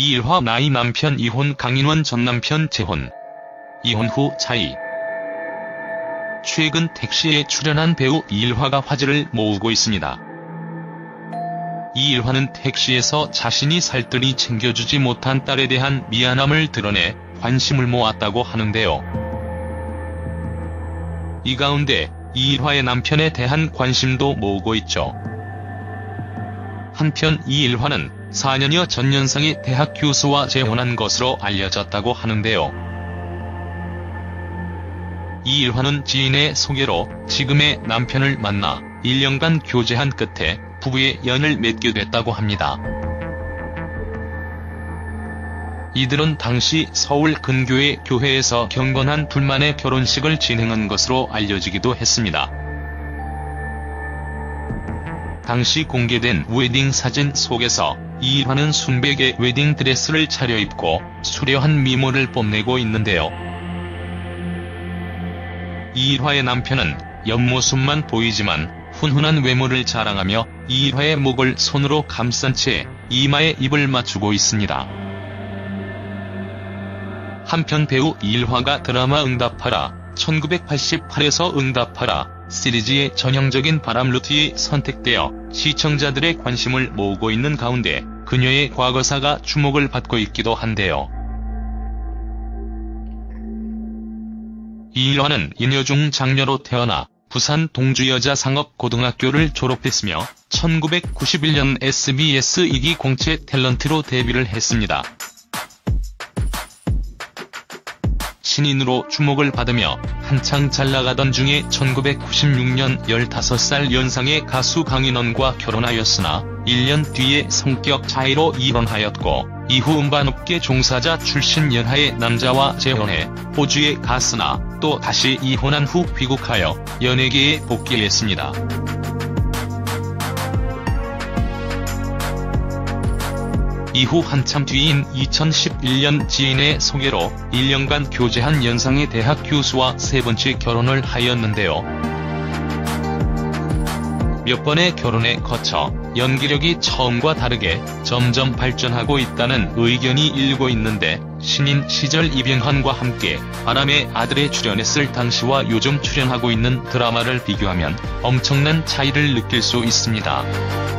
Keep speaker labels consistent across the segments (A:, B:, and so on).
A: 이일화 나이 남편 이혼 강인원 전 남편 재혼. 이혼 후 차이. 최근 택시에 출연한 배우 이일화가 화제를 모으고 있습니다. 이일화는 택시에서 자신이 살뜰히 챙겨주지 못한 딸에 대한 미안함을 드러내 관심을 모았다고 하는데요. 이 가운데 이일화의 남편에 대한 관심도 모으고 있죠. 한편 이일화는 4년여 전 연상의 대학 교수와 재혼한 것으로 알려졌다고 하는데요. 이일화는 지인의 소개로 지금의 남편을 만나 1년간 교제한 끝에 부부의 연을 맺게 됐다고 합니다. 이들은 당시 서울 근교의 교회에서 경건한 둘만의 결혼식을 진행한 것으로 알려지기도 했습니다. 당시 공개된 웨딩 사진 속에서 이일화는 순백의 웨딩 드레스를 차려입고 수려한 미모를 뽐내고 있는데요. 이일화의 남편은 옆모습만 보이지만 훈훈한 외모를 자랑하며 이일화의 목을 손으로 감싼 채 이마에 입을 맞추고 있습니다. 한편 배우 이일화가 드라마 응답하라 1988에서 응답하라 시리즈의 전형적인 바람 루트에 선택되어 시청자들의 관심을 모으고 있는 가운데 그녀의 과거사가 주목을 받고 있기도 한데요. 이일화는 인여중 장녀로 태어나 부산 동주여자상업고등학교를 졸업했으며 1991년 SBS 2기 공채 탤런트로 데뷔를 했습니다. 신인으로 주목을 받으며 한창 잘나가던 중에 1996년 15살 연상의 가수 강인원과 결혼하였으나 1년 뒤에 성격 차이로 이혼하였고 이후 음반업계 종사자 출신 연하의 남자와 재혼해 호주에 갔으나 또 다시 이혼한 후 귀국하여 연예계에 복귀했습니다. 이후 한참 뒤인 2011년 지인의 소개로 1년간 교제한 연상의 대학 교수와 세 번째 결혼을 하였는데요. 몇 번의 결혼에 거쳐 연기력이 처음과 다르게 점점 발전하고 있다는 의견이 일고 있는데 신인 시절 이병헌과 함께 바람의 아들에 출연했을 당시와 요즘 출연하고 있는 드라마를 비교하면 엄청난 차이를 느낄 수 있습니다.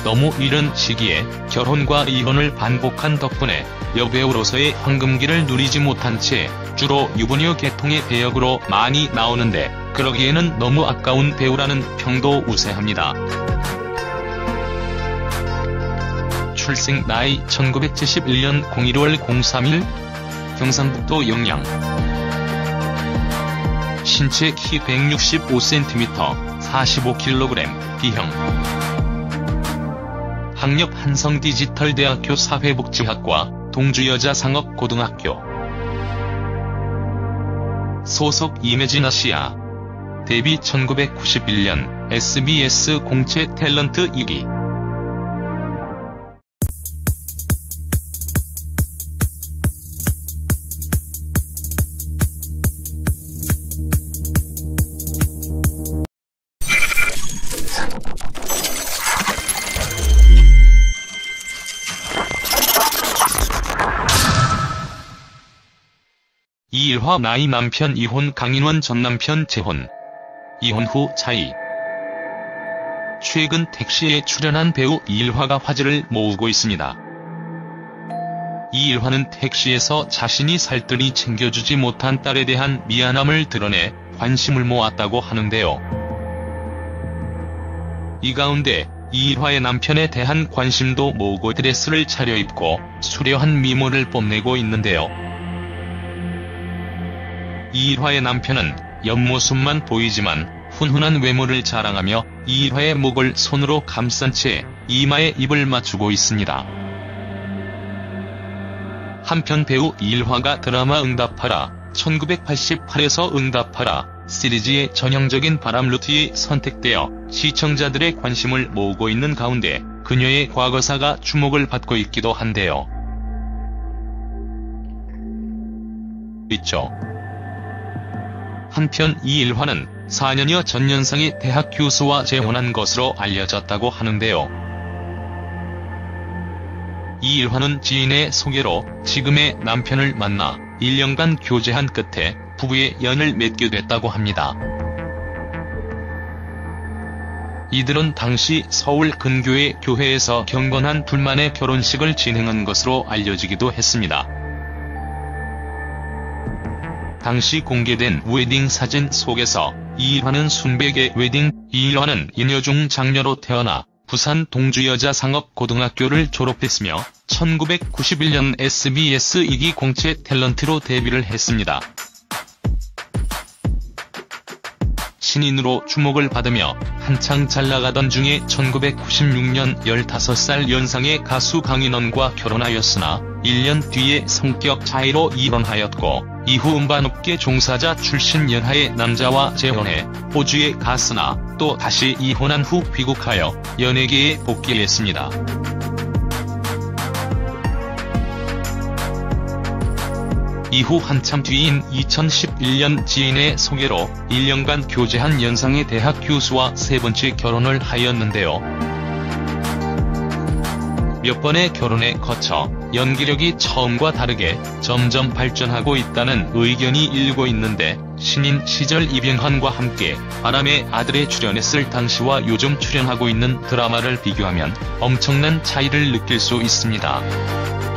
A: 너무 이른 시기에 결혼과 이혼을 반복한 덕분에 여배우로서의 황금기를 누리지 못한 채 주로 유부녀 계통의 배역으로 많이 나오는데 그러기에는 너무 아까운 배우라는 평도 우세합니다. 출생 나이 1971년 01월 03일 경상북도 영양. 신체 키 165cm 45kg B형. 학력 한성디지털대학교 사회복지학과 동주여자상업고등학교. 소속 이매진 아시아. 데뷔 1991년 SBS 공채 탤런트 2기. 이일화 나이 남편 이혼 강인원 전 남편 재혼. 이혼 후 차이. 최근 택시에 출연한 배우 이일화가 화제를 모으고 있습니다. 이일화는 택시에서 자신이 살뜰히 챙겨주지 못한 딸에 대한 미안함을 드러내 관심을 모았다고 하는데요. 이 가운데 이일화의 남편에 대한 관심도 모으고 드레스를 차려입고 수려한 미모를 뽐내고 있는데요. 이일화의 남편은 옆모습만 보이지만 훈훈한 외모를 자랑하며 이일화의 목을 손으로 감싼 채 이마에 입을 맞추고 있습니다. 한편 배우 이일화가 드라마 응답하라 1988에서 응답하라 시리즈의 전형적인 바람 루트에 선택되어 시청자들의 관심을 모으고 있는 가운데 그녀의 과거사가 주목을 받고 있기도 한데요. 있죠. 한편 이일화는 4년여 전 연상의 대학 교수와 재혼한 것으로 알려졌다고 하는데요. 이일화는 지인의 소개로 지금의 남편을 만나 1년간 교제한 끝에 부부의 연을 맺게 됐다고 합니다. 이들은 당시 서울 근교의 교회에서 경건한 둘만의 결혼식을 진행한 것으로 알려지기도 했습니다. 당시 공개된 웨딩 사진 속에서 이일화는 순백의 웨딩, 이일화는 이녀 중 장녀로 태어나 부산 동주여자상업고등학교를 졸업했으며 1991년 SBS 2기 공채 탤런트로 데뷔를 했습니다. 신인으로 주목을 받으며 한창 잘나가던 중에 1996년 15살 연상의 가수 강인원과 결혼하였으나 1년 뒤에 성격 차이로 이혼하였고 이후 음반업계 종사자 출신 연하의 남자와 재혼해 호주에 갔으나 또 다시 이혼한 후 귀국하여 연예계에 복귀했습니다. 이후 한참 뒤인 2011년 지인의 소개로 1년간 교제한 연상의 대학 교수와 세 번째 결혼을 하였는데요. 몇 번의 결혼에 거쳐 연기력이 처음과 다르게 점점 발전하고 있다는 의견이 일고 있는데, 신인 시절 이병헌과 함께 바람의 아들에 출연했을 당시와 요즘 출연하고 있는 드라마를 비교하면 엄청난 차이를 느낄 수 있습니다.